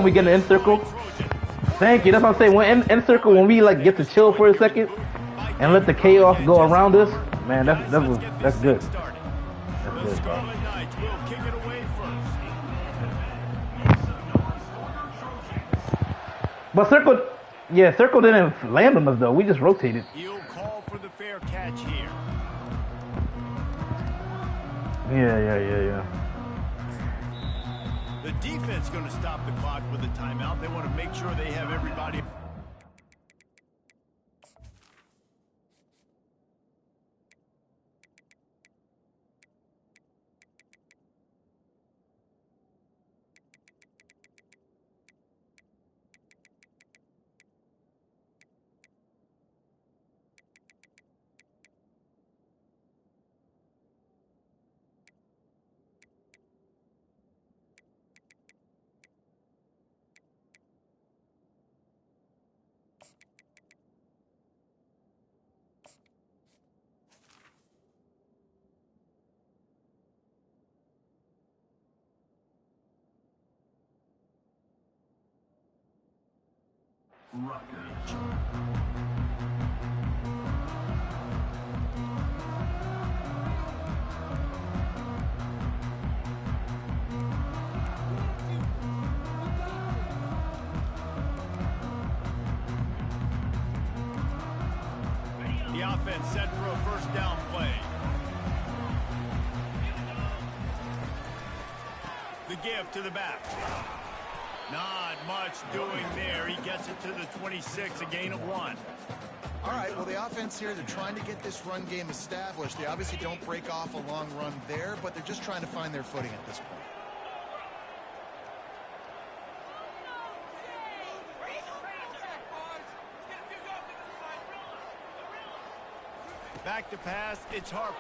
we get in the end circle? Thank you. That's what I'm saying. When in circle, when we like get to chill for a second and let the chaos go around us, man, that's good. That's good, bro. But circle, yeah, circle didn't land on us though. We just rotated. He'll call for the fair catch here. Yeah. The defense going to stop the clock with a timeout. They want to make sure they have everybody. The offense set for a first down play. The give to the back. Not much doing there. He gets it to the 26, a gain of 1. All right, well, the offense here, they're trying to get this run game established. They obviously don't break off a long run there, but they're just trying to find their footing at this point. Back to pass, it's Harper.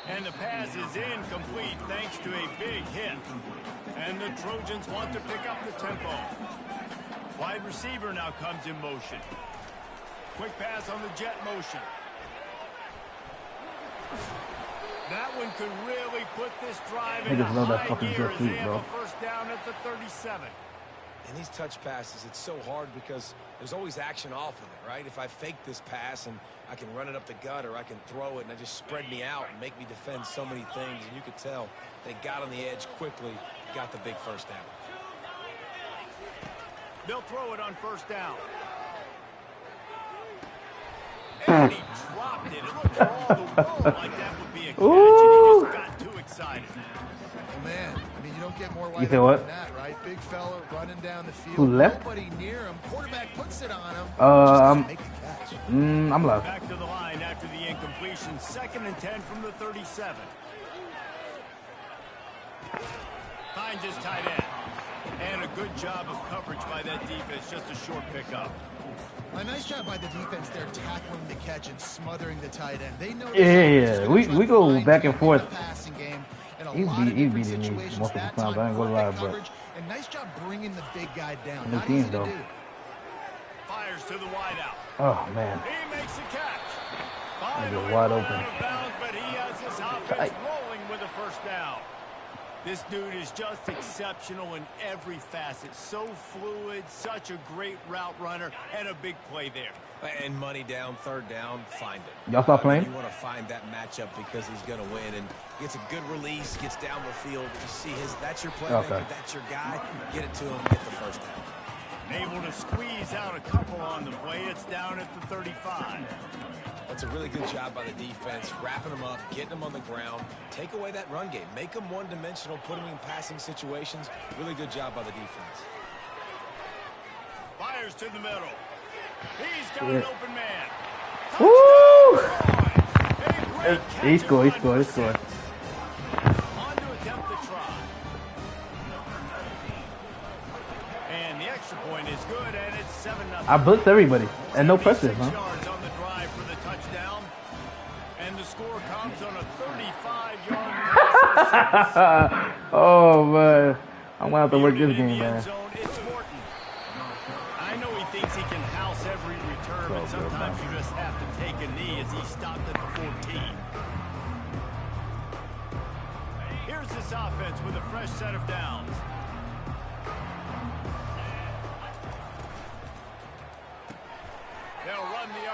And the pass is incomplete thanks to a big hit. And the Trojans want to pick up the tempo. Wide receiver now comes in motion. Quick pass on the jet motion. That one could really put this drive in high gear as they have a first down at the 37. In these touch passes, it's so hard because there's always action off of it, right? If I fake this pass and I can run it up the gut or I can throw it and I just spread me out and make me defend so many things, and you could tell they got on the edge quickly, got the big first down. They'll throw it on first down. And he dropped it. It looked for all the world like that would be a catch, and he just got too excited. Oh, man. I mean, you don't get more light than that, right? Big fella running down the field. Who left? Nobody near him. Quarterback puts it on him. Make the catch. I'm left. Back to the line after the incompletion. 2nd and 10 from the 37. Finds his tight end. And a good job of coverage by that defense. Just a short pickup. A nice job by the defense there, tackling the catch and smothering the tight end. They know. Yeah. We go back and forth. He's beating me most of the time. I ain't gonna lie, but. And nice job bringing the big guy down. New teams though. Fires to the wideout. Oh man. He makes the catch. Finally wide open. Out of bounds, but he has his offense rolling with a first down. This dude is just exceptional in every facet. So fluid, such a great route runner, and a big play there. And money down, 3rd down, find it. Y'all stop playing? You want to find that matchup because he's going to win, and gets a good release, gets down the field. You see that's your playmaker, that's your guy. Get it to him, get the first down. Able to squeeze out a couple on the play. It's down at the 35. That's a really good job by the defense, wrapping them up, getting them on the ground. Take away that run game. Make them one-dimensional, put them in passing situations. Really good job by the defense. Fires to the middle. He's got an open man. Woo! He scored. On to attempt the try. And the extra point is good, and it's 7-0. I blitzed everybody, and no pressure, huh? Yards on the drive for the touchdown. And the score comes on a 35-yard. Oh, man. I'm going to have to work this game, man. I know he thinks he can house every return, but sometimes you just have to take a knee as he stopped at the 14. Here's this offense with a fresh set of downs.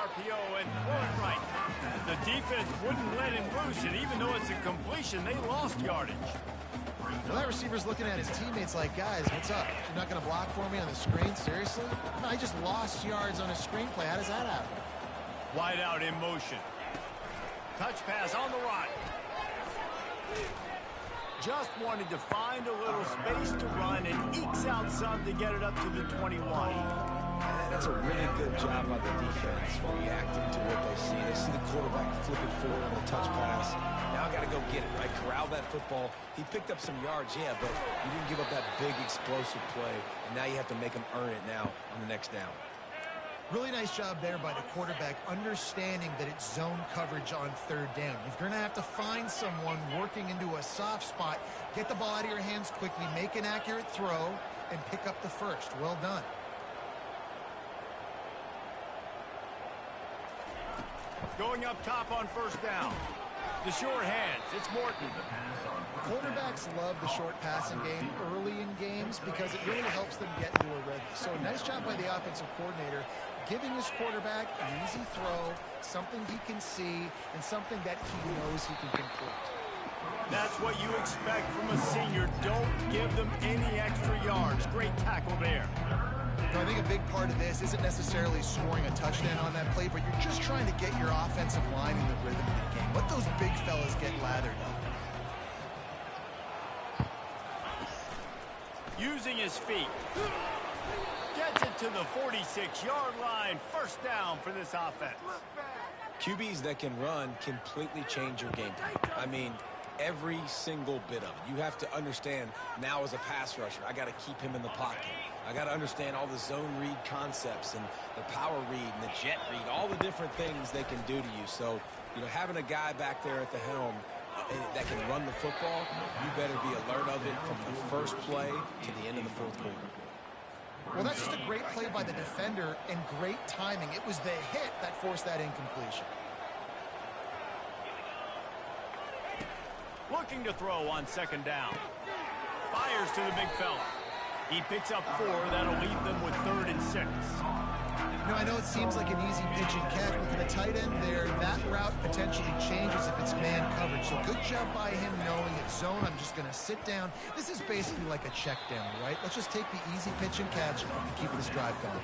RPO and throw it right. The defense wouldn't let him loose, and even though it's a completion, they lost yardage. Well, that receiver's looking at his teammates like, guys, what's up? You're not going to block for me on the screen? Seriously? No, I just lost yards on a screenplay. How does that happen? Wide out in motion. Touch pass on the run. Just wanted to find a little space to run and ekes out some to get it up to the 21. That's a really good job by the defense reacting to what they see. They see the quarterback flipping forward on the touch pass. Now I got to go get it, right? Corral that football. He picked up some yards, yeah, but you didn't give up that big explosive play. And now you have to make him earn it now on the next down. Really nice job there by the quarterback, understanding that it's zone coverage on third down. You're going to have to find someone working into a soft spot, get the ball out of your hands quickly, make an accurate throw, and pick up the first. Well done. Going up top on first down. The short hands. It's Morton. Quarterbacks love the short passing game early in games because it really helps them get into a rhythm. So nice job by the offensive coordinator, giving his quarterback an easy throw, something he can see, and something that he knows he can complete. That's what you expect from a senior. Don't give them any extra yards. Great tackle there. I think a big part of this isn't necessarily scoring a touchdown on that play, but you're just trying to get your offensive line in the rhythm of the game. Let those big fellas get lathered up. Using his feet. Gets it to the 46-yard line. First down for this offense. QBs that can run completely change your game plan. I mean, every single bit of it. You have to understand now as a pass rusher, I got to keep him in the pocket. I got to understand all the zone read concepts and the power read and the jet read, all the different things they can do to you. So, you know, having a guy back there at the helm that can run the football, you better be alert of it from the first play to the end of the fourth quarter. Well, that's just a great play by the defender and great timing. It was the hit that forced that incompletion. Looking to throw on second down. Fires to the big fella. He picks up 4. That'll leave them with 3rd and 6. You know, I know it seems like an easy pitch and catch, but for the tight end there, that route potentially changes if it's man coverage. So good job by him knowing it's zone. I'm just going to sit down. This is basically like a check down, right? Let's just take the easy pitch and catch and keep this drive going.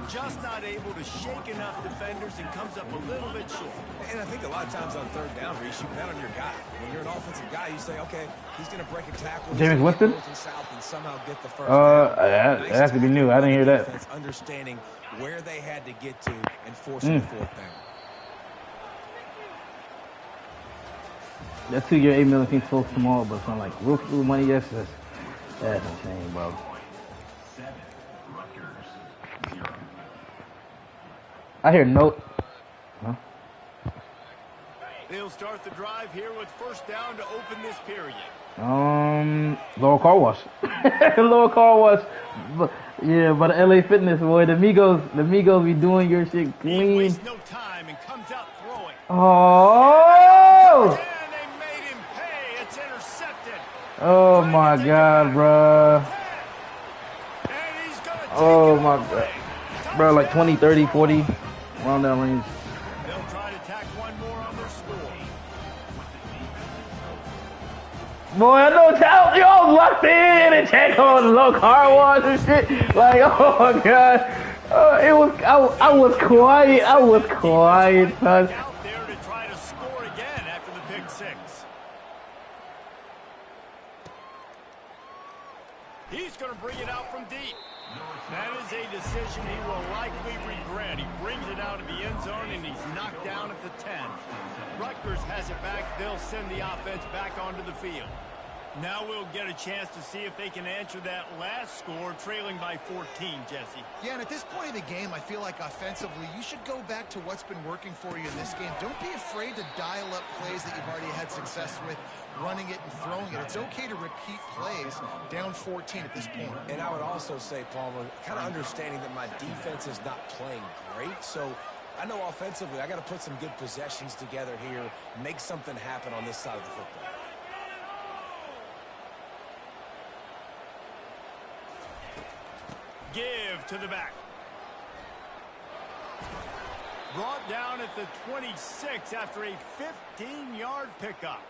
Just not able to shake enough defenders and comes up a little bit short. And I think a lot of times on third down, Reese, you bet on your guy. When you're an offensive guy, you say, okay, he's going to break a tackle. James Winston? North and south and somehow get the first down. It has to be new. I didn't hear that. Understanding where they had to get to and forcing the fourth down. That 2-year, $8 million seems so small, but some like real food money, that's insane, bro. I hear note. Huh? They'll start the drive here with first down to open this period. Lower car wash. Lower car wash. Yeah, but the LA Fitness, boy, the Migos be doing your shit clean. He wastes no time and comes out throwing. Oh! And they made him pay. It's intercepted. Oh my God, bro. And he's gonna take Oh it my all the way. God. Bro, like 20, 30, 40, around that range. They'll try to tack one more on their score. Boy, I know Tal, yo, locked in and check on the low car wash and shit. Like, oh my God. I was quiet. I was quiet, son. Out there to try to score again after the pick 6. He's going to bring it out from deep. That is a decision he will likely regret. He brings it out of the end zone, and he's knocked down at the 10. Rutgers has it back. They'll send the offense back onto the field. Now we'll get a chance to see if they can answer that last score, trailing by 14, Jesse. Yeah, and at this point in the game, I feel like offensively, you should go back to what's been working for you in this game. Don't be afraid to dial up plays that you've already had success with, running it and throwing it. It's okay to repeat plays down 14 at this point. And I would also say, Palmer, kind of understanding that my defense is not playing great, so I know offensively I got to put some good possessions together here, make something happen on this side of the football. Give to the back. Brought down at the 26 after a 15-yard pickup.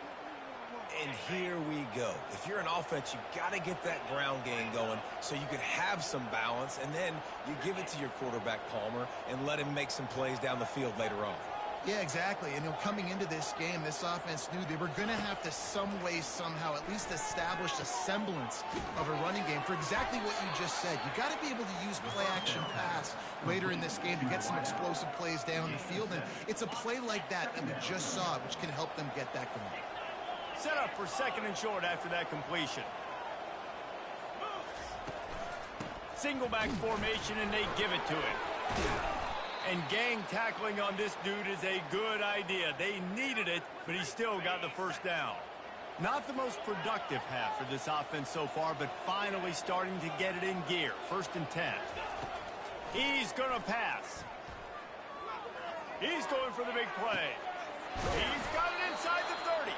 And here we go. If you're an offense, you got to get that ground game going so you can have some balance, and then you give it to your quarterback, Palmer, and let him make some plays down the field later on. Yeah, exactly. And coming into this game, this offense knew they were going to have to some way, somehow, at least establish a semblance of a running game for exactly what you just said. You got to be able to use play-action pass later in this game to get some explosive plays down the field. And it's a play like that that we just saw, which can help them get that going. Set up for 2nd and short after that completion. Single back formation, and they give it to him. And gang tackling on this dude is a good idea. They needed it, but he still got the first down. Not the most productive half for this offense so far, but finally starting to get it in gear. 1st and 10. He's going to pass. He's going for the big play. He's got it inside the 30.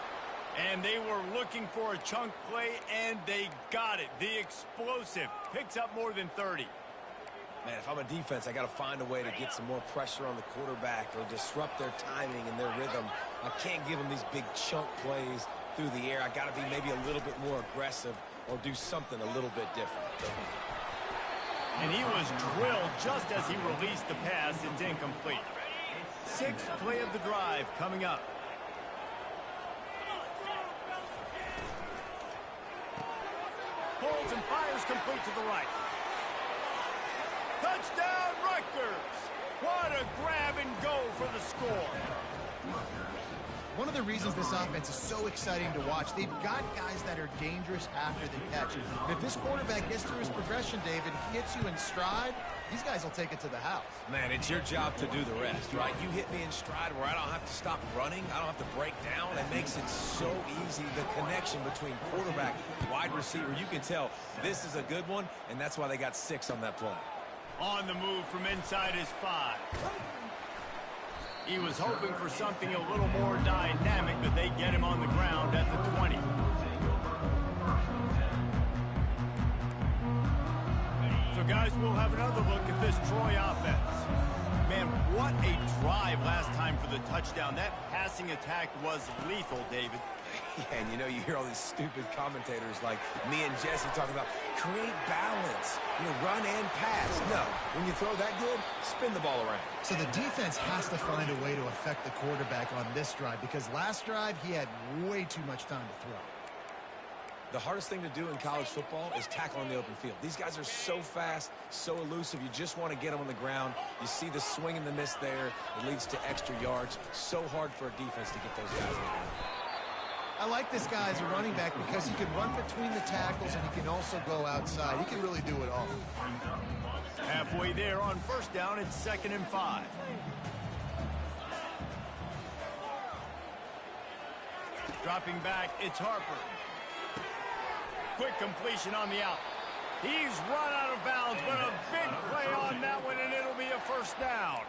And they were looking for a chunk play, and they got it. The explosive picks up more than 30. Man, if I'm a defense, I got to find a way to get some more pressure on the quarterback or disrupt their timing and their rhythm. I can't give them these big chunk plays through the air. I got to be maybe a little bit more aggressive or do something a little bit different. And he was drilled just as he released the pass. It's incomplete. 6th play of the drive coming up. Pulls and fires complete to the right. Touchdown, Rutgers! What a grab and go for the score. One of the reasons this offense is so exciting to watch, they've got guys that are dangerous after the catch. And if this quarterback gets through his progression, David, he hits you in stride, these guys will take it to the house. Man, it's your job to do the rest, right? You hit me in stride where I don't have to stop running. I don't have to break down. It makes it so easy, the connection between quarterback and wide receiver. You can tell this is a good one, and that's why they got 6 on that play. On the move from inside his 5. He was hoping for something a little more dynamic, but they get him on the ground at the 20. So, guys, we'll have another look at this Troy offense. Man, what a drive last time for the touchdown. That passing attack was lethal, David. Yeah, and you hear all these stupid commentators like me and Jesse talking about create balance, run and pass. No, when you throw that good, spin the ball around. So the defense has to find a way to affect the quarterback on this drive because last drive he had way too much time to throw. The hardest thing to do in college football is tackle on the open field. These guys are so fast, so elusive. You just want to get them on the ground. You see the swing and the miss there. It leads to extra yards. So hard for a defense to get those guys on the ground. I like this guy as a running back because he can run between the tackles and he can also go outside. He can really do it all. Halfway there on 1st down, it's 2nd and 5. Dropping back, it's Harper. Quick completion on the out. He's run out of bounds, but a big play on that one, and it'll be a 1st down.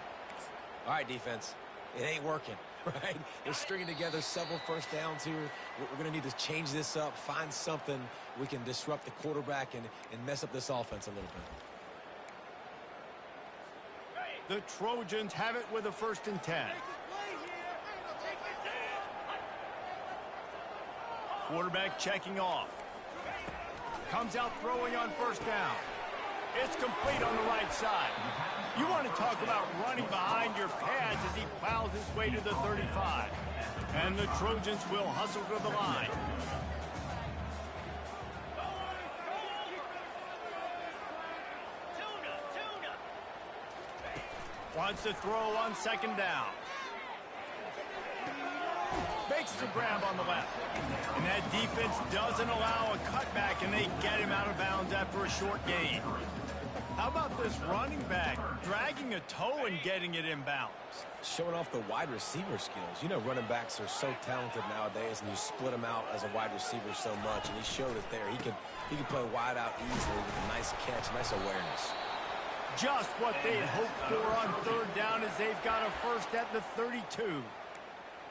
All right, defense. It ain't working, right? They're stringing together several 1st downs here. We're going to need to change this up, find something we can disrupt the quarterback and mess up this offense a little bit. The Trojans have it with a 1st and 10. Quarterback checking off. Comes out throwing on 1st down. It's complete on the right side. You want to talk about running behind your pads as he plows his way to the 35. And the Trojans will hustle to the line. Wants to throw on 2nd down. Makes the grab on the left. And that defense doesn't allow a cutback, and they get him out of bounds after a short gain. How about this running back dragging a toe and getting it inbounds? Showing off the wide receiver skills. Running backs are so talented nowadays, and you split them out as a wide receiver so much, and he showed it there. He could play wide out easily with a nice catch, nice awareness. Just what they'd hoped for on 3rd down as they've got a 1st at the 32.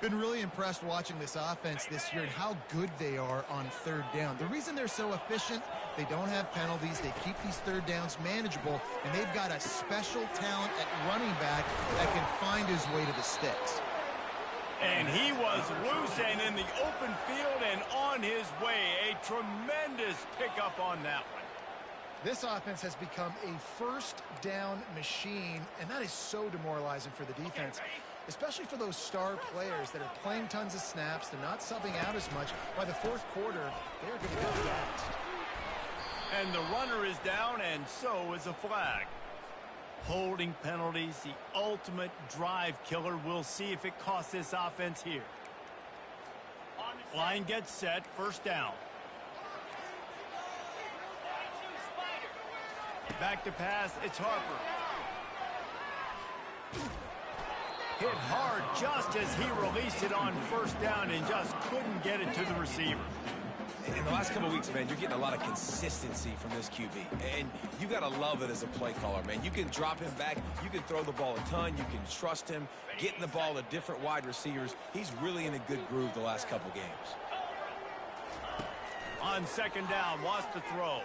Been really impressed watching this offense this year and how good they are on third down. The reason they're so efficient, they don't have penalties, they keep these third downs manageable, and they've got a special talent at running back that can find his way to the sticks. And he was loose and in the open field and on his way. A tremendous pickup on that one. This offense has become a first down machine, and that is so demoralizing for the defense, especially for those star players that are playing tons of snaps. They're not subbing out as much. By the fourth quarter, they're going to go gassed. And the runner is down, and so is a flag. Holding penalties, the ultimate drive killer. We'll see if it costs this offense here. Line gets set, first down. Back to pass, it's Harper. Hit hard just as he released it on first down and just couldn't get it to the receiver. In the last couple of weeks, man, you're getting a lot of consistency from this QB. And you got to love it as a play caller, man. You can drop him back. You can throw the ball a ton. You can trust him, getting the ball to different wide receivers. He's really in a good groove the last couple games. On second down, wants to throw.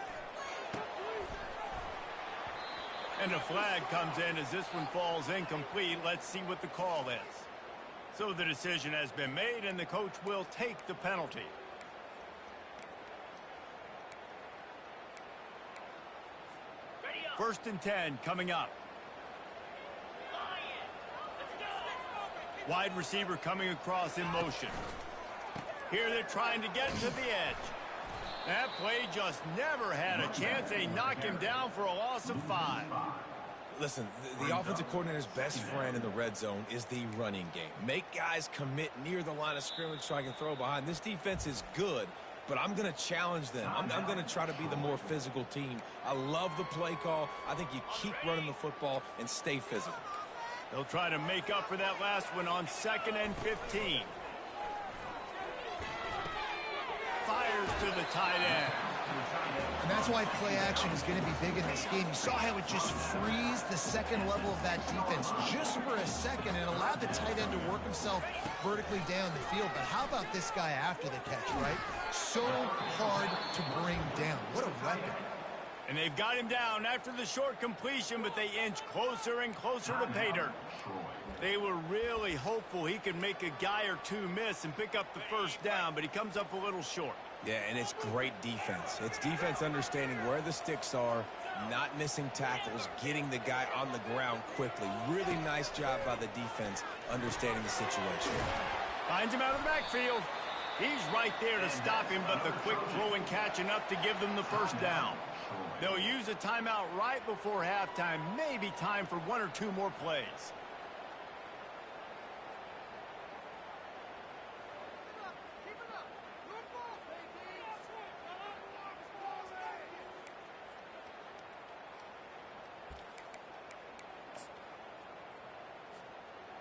And a flag comes in as this one falls incomplete. Let's see what the call is. So the decision has been made, and the coach will take the penalty. First and 10 coming up. Wide receiver coming across in motion. Here they're trying to get to the edge. That play just never had a chance. They knock him down for a loss of 5. Listen, the offensive coordinator's best friend in the red zone is the running game. Make guys commit near the line of scrimmage so I can throw behind. This defense is good, but I'm going to challenge them. I'm going to try to be the more physical team. I love the play call. I think you keep running the football and stay physical. They'll try to make up for that last one on 2nd and 15. Fires to the tight end. And that's why play action is going to be big in this game. You saw how it just frees the second level of that defense just for a second and allowed the tight end to work himself vertically down the field. But how about this guy after the catch, right? So hard to bring down. What a weapon. And they've got him down after the short completion, but they inch closer and closer to pay dirt. They were really hopeful he could make a guy or two miss and pick up the first down, but he comes up a little short. Yeah, and it's great defense. It's defense understanding where the sticks are, not missing tackles, getting the guy on the ground quickly. Really nice job by the defense understanding the situation. Finds him out of the backfield. He's right there to stop him, but the quick throw and catch enough to give them the first down. They'll use a timeout right before halftime. Maybe time for 1 or 2 more plays.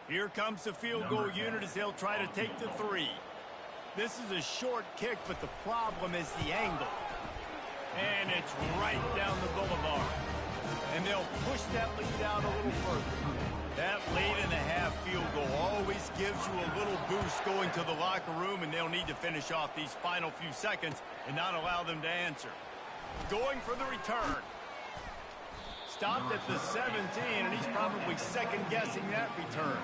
Here comes the field goal unit as they'll try to take the 3. This is a short kick, but the problem is the angle. And it's right down the boulevard. And they'll push that lead out a little further. That late-in-the-half field goal always gives you a little boost going to the locker room, and they'll need to finish off these final few seconds and not allow them to answer. Going for the return. Stopped at the 17, and he's probably second-guessing that return.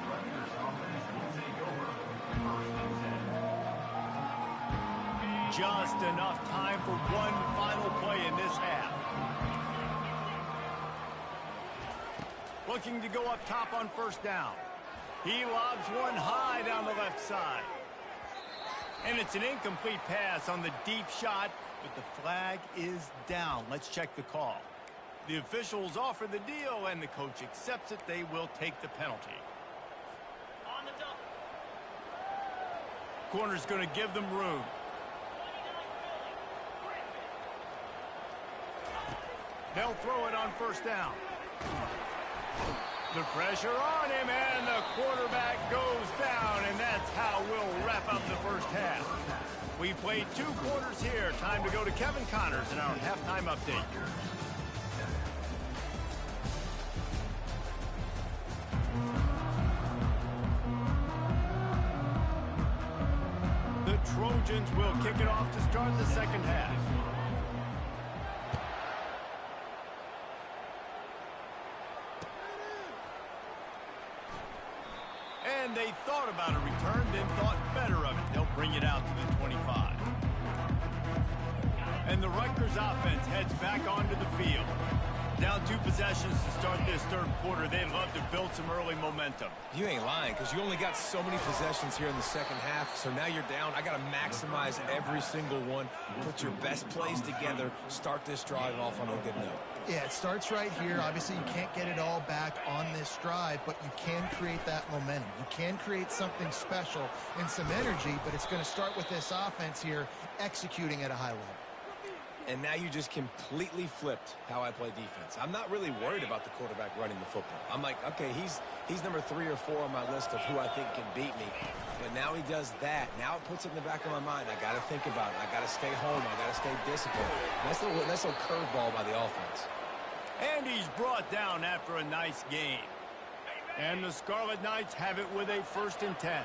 Just enough time for one final play in this half. Looking to go up top on first down. He lobs one high down the left side. And it's an incomplete pass on the deep shot, but the flag is down. Let's check the call. The officials offer the deal, and the coach accepts it. They will take the penalty. On the double. Corner's going to give them room. They'll throw it on first down. The pressure on him, and the quarterback goes down, and that's how we'll wrap up the first half. We've played 2 quarters here. Time to go to Kevin Connors in our halftime update. Trojans will kick it off to start the second half. And they thought about a return, then thought better of it. They'll bring it out to the 25. And the Rutgers offense heads back onto the field. Down 2 possessions to start this third quarter. They'd love to build some early momentum. You ain't lying, because you only got so many possessions here in the second half, so now you're down. I got to maximize every single one, put your best plays together, start this drive off on a good note. Yeah, it starts right here. Obviously, you can't get it all back on this drive, but you can create that momentum. You can create something special and some energy, but it's going to start with this offense here executing at a high level. And now you just completely flipped how I play defense. I'm not really worried about the quarterback running the football. I'm like, okay, he's number 3 or 4 on my list of who I think can beat me. But now he does that. Now it puts it in the back of my mind. I got to think about it. I got to stay home. I got to stay disciplined. Nice little curveball by the offense. And he's brought down after a nice game. And the Scarlet Knights have it with a 1st and 10.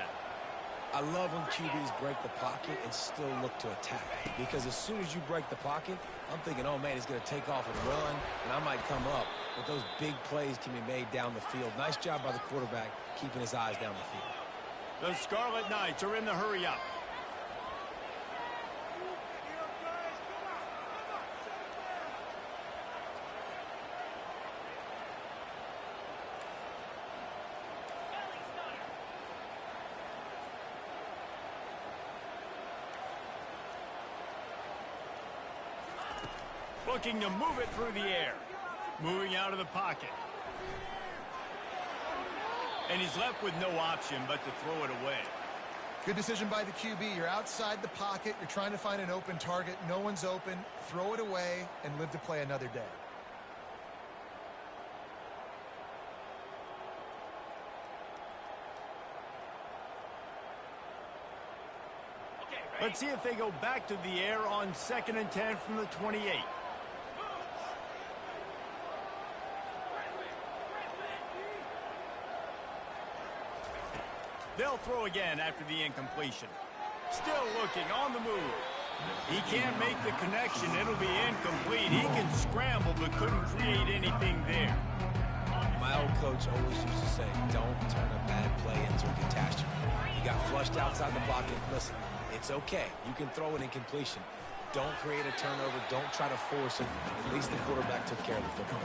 I love when QBs break the pocket and still look to attack. Because as soon as you break the pocket, I'm thinking, oh, man, he's going to take off and run, and I might come up. But those big plays can be made down the field. Nice job by the quarterback keeping his eyes down the field. The Scarlet Knights are in the hurry-up. Looking to move it through the air. Moving out of the pocket. And he's left with no option but to throw it away. Good decision by the QB. You're outside the pocket. You're trying to find an open target. No one's open. Throw it away and live to play another day. Let's see if they go back to the air on 2nd and 10 from the 28. They'll throw again after the incompletion. Still looking on the move. He can't make the connection. It'll be incomplete. He can scramble but couldn't create anything there. My old coach always used to say, don't turn a bad play into a catastrophe. He got flushed outside the pocket. Listen, it's okay. You can throw an incompletion. Don't create a turnover. Don't try to force it. At least the quarterback took care of the football.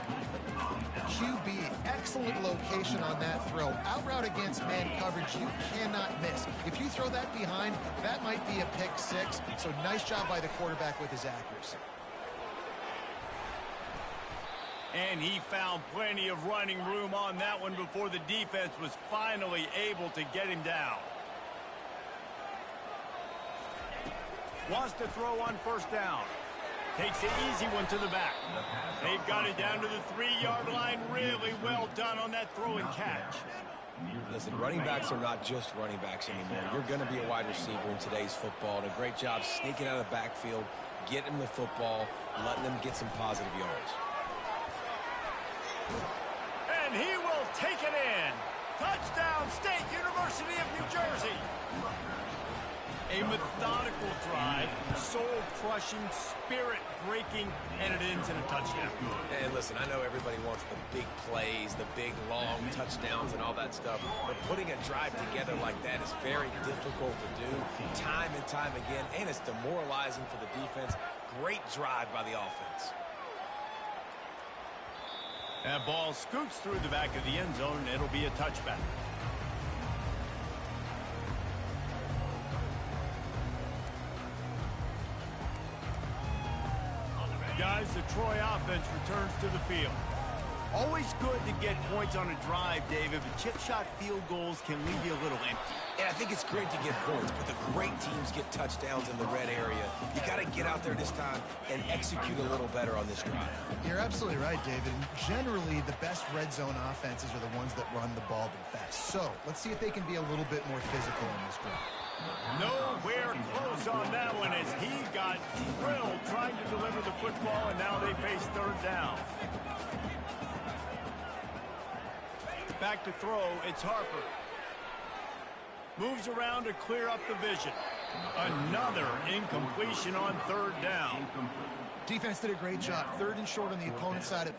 QB, excellent location on that throw. Out route against man coverage, you cannot miss. If you throw that behind, that might be a pick 6. So nice job by the quarterback with his accuracy. And he found plenty of running room on that one before the defense was finally able to get him down. Wants to throw on 1st down. Takes the easy one to the back. They've got it down to the 3-yard line. Really well done on that throw and catch. Listen, running backs are not just running backs anymore. You're going to be a wide receiver in today's football. And a great job sneaking out of the backfield, getting the football, letting them get some positive yards. And he will take it in. Touchdown, State University of New Jersey. A methodical drive, soul-crushing, spirit-breaking, and it ends in a touchdown. And listen, I know everybody wants the big plays, the big, long touchdowns and all that stuff, but putting a drive together like that is very difficult to do time and time again, and it's demoralizing for the defense. Great drive by the offense. That ball scoots through the back of the end zone, and it'll be a touchback. Guys, the Troy offense returns to the field. Always good to get points on a drive, David, but chip shot field goals can leave you a little empty. Yeah, I think it's great to get points, but the great teams get touchdowns in the red area. You got to get out there this time and execute a little better on this drive. You're absolutely right, David. Generally, the best red zone offenses are the ones that run the ball the best. So let's see if they can be a little bit more physical in this drive. Nowhere close on that one as he got drilled trying to deliver the football, and now they face 3rd down. Back to throw, it's Harper. Moves around to clear up the vision. Another incompletion on third down. Defense did a great job. 3rd and short on the opponent's side.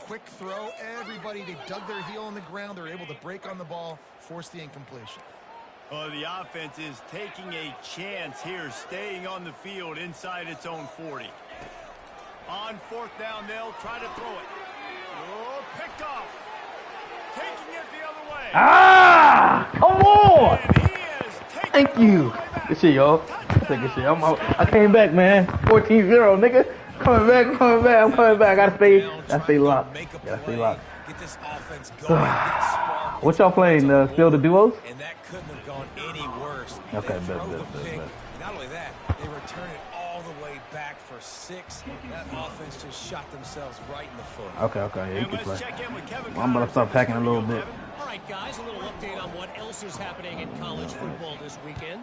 Quick throw, everybody, they dug their heel on the ground. They're able to break on the ball, force the incompletion. Well, the offense is taking a chance here, staying on the field inside its own 40. On 4th down, they'll try to throw it. Oh, picked off. Taking it the other way. Ah! Come on! And he is taking Thank you. Good shit, y'all. Good shit. I came back, man. 14-0, nigga. Coming back, I'm coming back. I gotta stay locked. Gotta stay locked. Get this offense going, get spark. What y'all playing? Field of duos? And that couldn't have gone any worse. Okay, They throw the bet. pick. Not only that, they return it all the way back for 6. That offense just shot themselves right in the foot. Okay, yeah, you And can play. let's check in with Kevin. I'm gonna start packing a little bit. All right, guys, a little update on what else is happening in college football this weekend.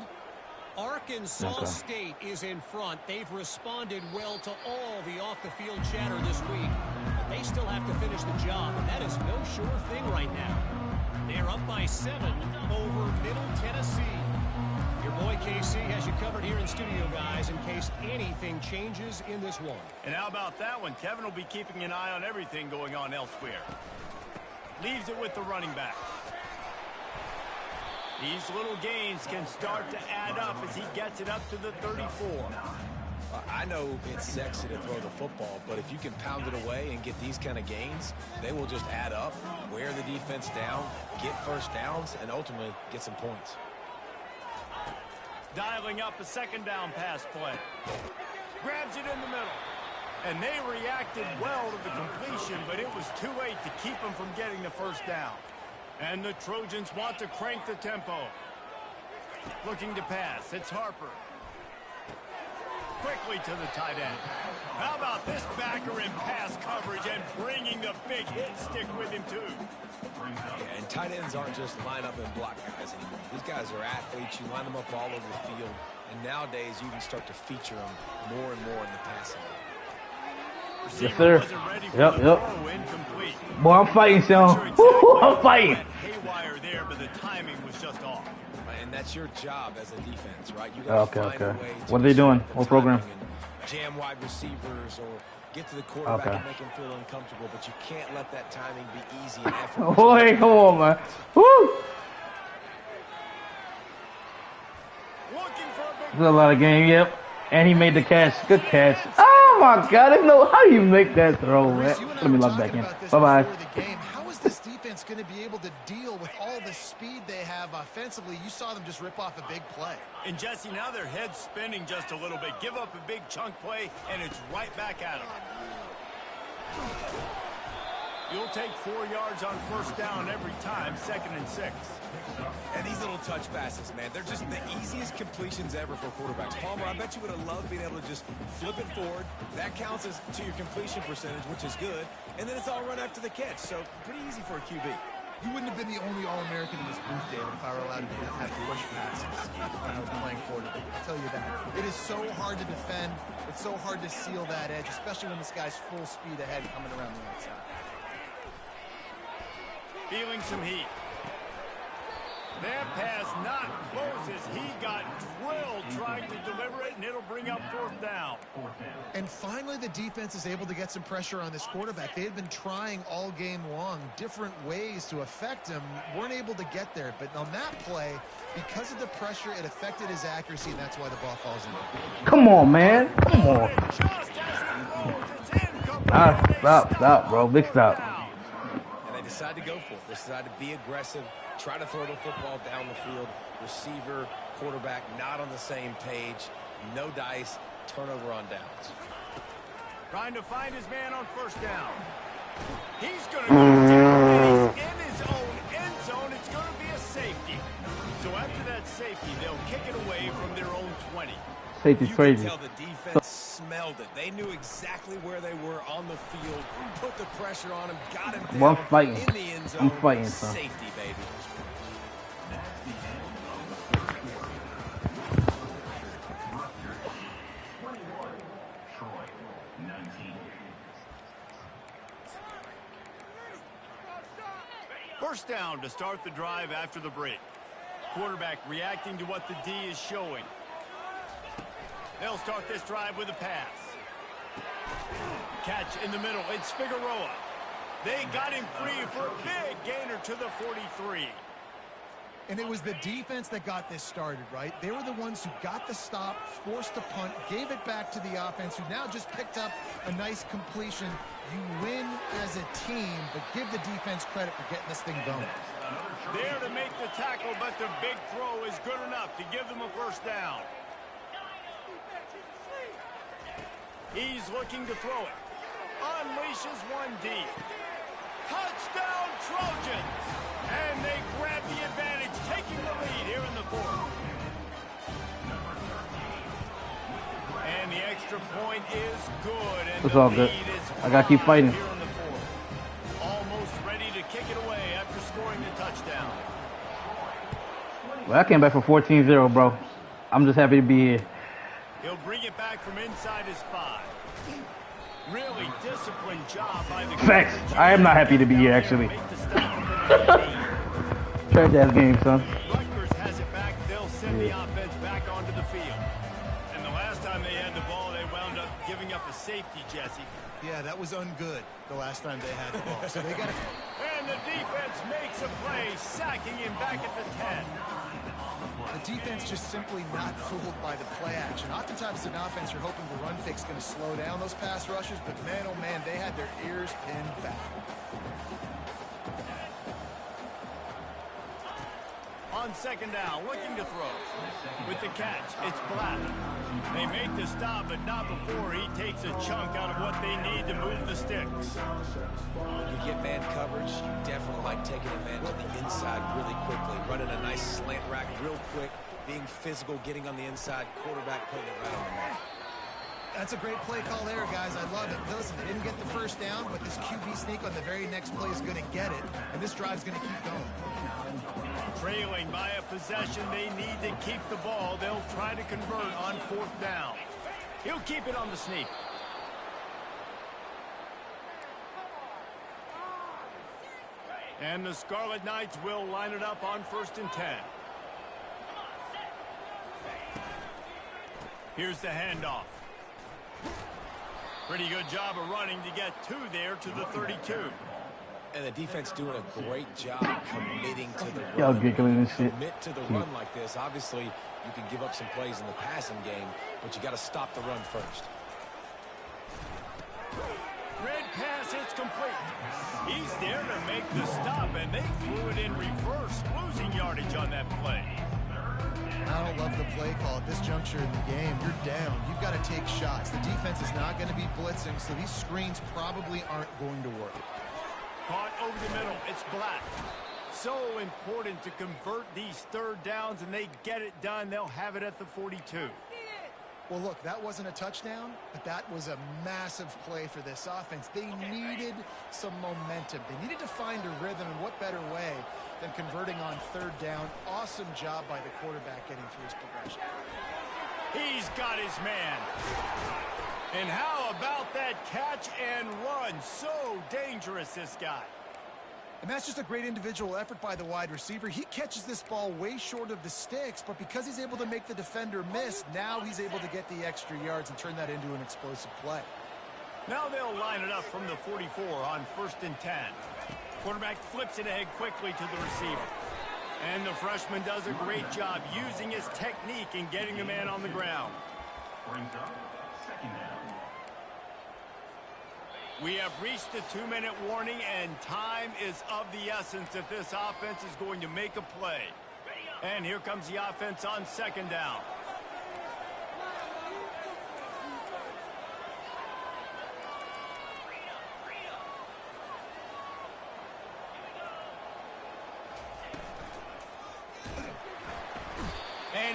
Arkansas State is in front. They've responded well to all the off-the-field chatter this week. But they still have to finish the job, and that is no sure thing right now. They're up by 7 over Middle Tennessee. Your boy KC has you covered here in studio, guys, in case anything changes in this one. And how about that one? Kevin will be keeping an eye on everything going on elsewhere. Leaves it with the running back. These little gains can start to add up as he gets it up to the 34. I know it's sexy to throw the football, but if you can pound it away and get these kind of gains, they will just add up, wear the defense down, get first downs, and ultimately get some points. Dialing up a 2nd down pass play. Grabs it in the middle. And they reacted well to the completion, but it was too late to keep them from getting the 1st down. And the Trojans want to crank the tempo. Looking to pass. It's Harper. Quickly to the tight end. How about this backer in pass coverage and bringing the big hit stick with him, too? Yeah, and tight ends aren't just line up and block guys anymore. These guys are athletes. You line them up all over the field. And nowadays, you can start to feature them more and more in the passing game. Yes, sir. Yep. Boy, I'm fighting, Sean. I'm fighting. Haywire there, but the timing was just off. And that's your job as a defense, right? You got to find a way to what are they doing? What program? Jam wide receivers or get to the quarterback and make him feel uncomfortable, but you can't let that timing be easy and effortless. Boy, come on, man. Woo! There's a lot of game, yep. And he made the catch. Good catch. Oh my God! How do you make that throw, man? Let me log back in. Bye-bye. How is this defense going to be able to deal with all the speed they have offensively? You saw them just rip off a big play. And Jesse, now their head's spinning just a little bit. Give up a big chunk play, and it's right back at them. You'll take 4 yards on 1st down every time, 2nd and 6. And these little touch passes, man, they're just the easiest completions ever for quarterbacks. Palmer, I bet you would have loved being able to just flip it forward. That counts as to your completion percentage, which is good. And then it's all run after the catch, so pretty easy for a QB. You wouldn't have been the only All-American in this booth, David, if I were allowed to have push passes when I was playing quarterback. I'll tell you that. It is so hard to defend. It's so hard to seal that edge, especially when this guy's full speed ahead coming around the outside. Feeling some heat. That pass not close as he got drilled trying to deliver it, and it'll bring up 4th down. And finally, the defense is able to get some pressure on this quarterback. They had been trying all game long different ways to affect him, weren't able to get there. But on that play, because of the pressure, it affected his accuracy, and that's why the ball falls in. Come on, man. Come on. Stop, bro. Big stop. And they decide to go for it. They decide to be aggressive, try to throw the football down the field. Receiver, quarterback, not on the same page. No dice, turnover on downs. Trying to find his man on 1st down. He's going to go down, and he's in his own end zone. It's going to be a safety. So after that safety, they'll kick it away from their own 20. Safety's You crazy. could tell the defense smelled it. They knew exactly where they were on the field, put the pressure on him, got him down Well, I'm fighting. in the end zone. I'm fighting, son. Safety, baby. First down to start the drive after the break. Quarterback reacting to what the D is showing. They'll start this drive with a pass. Catch in the middle. It's Figueroa. They got him free for a big gainer to the 43. And it was the defense that got this started, right? They were the ones who got the stop, forced the punt, gave it back to the offense, who now just picked up a nice completion. You win as a team, but give the defense credit for getting this thing going. There to make the tackle, but the big throw is good enough to give them a first down. He's looking to throw it. Unleashes one deep. Touchdown Trojans! And they grab the advantage, taking the lead here in the fourth. And the extra point is good. And It's all good. I gotta keep fighting. Here in the fourth. Almost ready to kick it away after scoring the touchdown. Well, I came back for 14-0, bro. I'm just happy to be here. He'll bring it back from inside his 5. Really disciplined job by the Facts. I am not happy to be here, actually. Trash ass game, son. Rutgers has it back. They'll send the offense back onto the field. And the last time they had the ball, they wound up giving up a safety, Jesse. Yeah, that was ungood the last time they had the ball. So they got to... And the defense makes a play, sacking him back at the 10. The defense just simply not fooled by the play action. Oftentimes, as an offense, you're hoping the run fix is going to slow down those pass rushers, but man, oh man, they had their ears pinned back. On second down, looking to throw. With the catch, it's Black. They make the stop, but not before he takes a chunk out of what they need to move the sticks. When you get man coverage, you definitely like taking a man to the inside really quickly, running a nice slant rack real quick, being physical, getting on the inside, quarterback putting it right on the mark. That's a great play call there, guys. I love it. Listen, they didn't get the first down, but this QB sneak on the very next play is going to get it, and this drive's going to keep going. Trailing by a possession, they need to keep the ball. They'll try to convert on fourth down. He'll keep it on the sneak. And the Scarlet Knights will line it up on 1st and 10. Here's the handoff. Pretty good job of running to get 2 there to the 32. And the defense doing a great job committing to the Y'all run. giggling and shit. Commit to the run like this. Obviously, you can give up some plays in the passing game, but you got to stop the run first. Red pass, it's complete. He's there to make the stop, and they threw it in reverse, losing yardage on that play. I don't love the play call at this juncture in the game. You're down. You've got to take shots. The defense is not going to be blitzing, so these screens probably aren't going to work. Caught over the middle. It's Black. So important to convert these third downs, and they get it done. They'll have it at the 42. Well, look, that wasn't a touchdown, but that was a massive play for this offense. They needed some momentum. They needed to find a rhythm, and what better way than converting on third down. Awesome job by the quarterback getting through his progression. He's got his man. And how about that catch and run? So dangerous, this guy. And that's just a great individual effort by the wide receiver. He catches this ball way short of the sticks, but because he's able to make the defender miss, now he's able to get the extra yards and turn that into an explosive play. Now they'll line it up from the 44 on 1st and 10. Quarterback flips it ahead quickly to the receiver. And the freshman does a great job using his technique and getting the man on the ground. We have reached the 2-minute warning, and time is of the essence if this offense is going to make a play. And here comes the offense on 2nd down.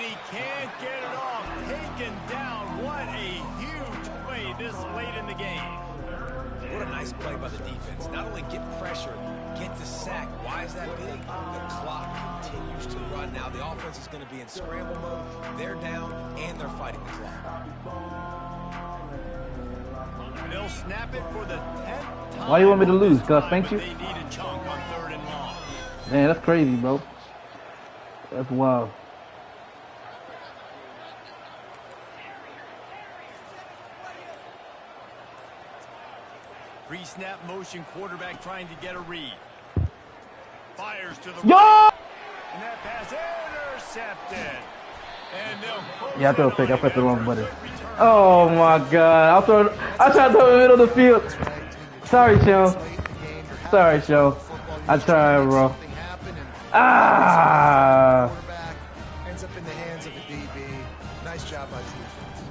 he can't get it off. Taken down. What a huge play this late in the game. What a nice play by the defense. Not only get pressure, get the sack. Why is that big? The clock continues to run. Now the offense is going to be in scramble mode. They're down, and they're fighting the clock. They'll snap it for the 10th time. Why do you want me to lose, Gus? Thank you. They need a chunk on 3rd and long. Man, that's crazy, bro. That's wild. Pre-snap motion, quarterback trying to get a read. Fires to the Yo! right. And that pass intercepted. And Yeah, I threw a pick. I pressed the wrong button. Oh my God! I tried to throw it in the middle of the field. Sorry, Sean. Sorry, Sean. I tried, bro. Ah! Ends up in the hands of the DB. Nice job by defense.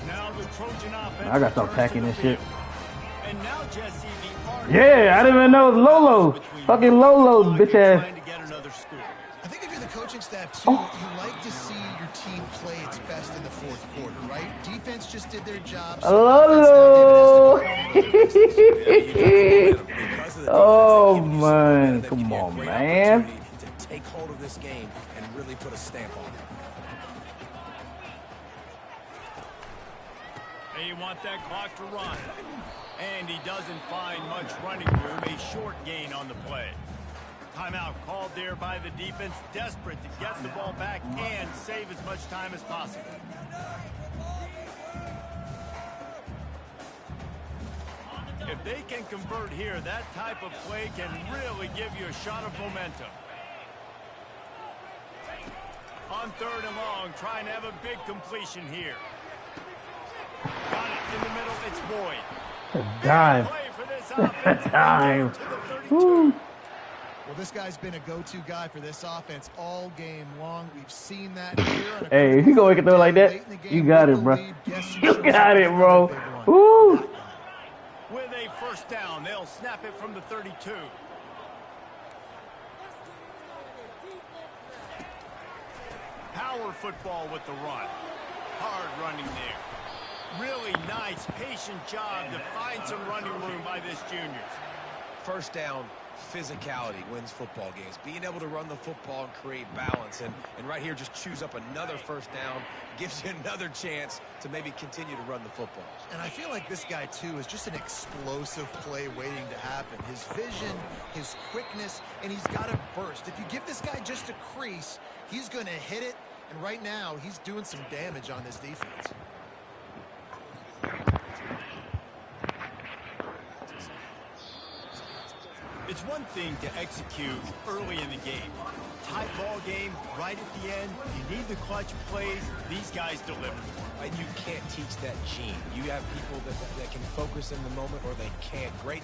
Now the Trojan offense. I gotta start packing this shit. And now Jesse, the Yeah, I didn't even know it was Lolo. Fucking Lolo, bitch ass. trying to get another score. I think if you're the coaching staff too, you like to see your team play its best in the 4th quarter, right? Defense just did their job. Lolo. Because of the Oh defense, man, they've come given you a on, great man. opportunity to take hold of this game and really put a stamp on it. They want that clock to run. And he doesn't find much running room. A short gain on the play. Timeout called there by the defense. Desperate to get the ball back and save as much time as possible. If they can convert here, that type of play can really give you a shot of momentum. On 3rd and long, trying to have a big completion here. Got it in the middle. It's Boyd. A dime. Play for this offense. A dime. To the 32. Woo. Well, this guy's been a go-to guy for this offense all game long. We've seen that here. On a Hey, if you go make it throw like that, late in the game, you got it, with bro. the lead, guess who You shows got up it, with bro. another big one? Woo. With a 1st down, they'll snap it from the 32. Power football with the run. Hard running there. Really nice, patient job to find some running room by this junior. 1st down, physicality wins football games. Being able to run the football and create balance. And right here, just choose up another 1st down. Gives you another chance to maybe continue to run the football. And I feel like this guy, too, is just an explosive play waiting to happen. His vision, his quickness, and he's got a burst. If you give this guy just a crease, he's going to hit it. And right now, he's doing some damage on this defense. It's one thing to execute early in the game. Tight ball game, right at the end. You need the clutch plays. These guys deliver. And you can't teach that gene. You have people that can focus in the moment or they can't. Great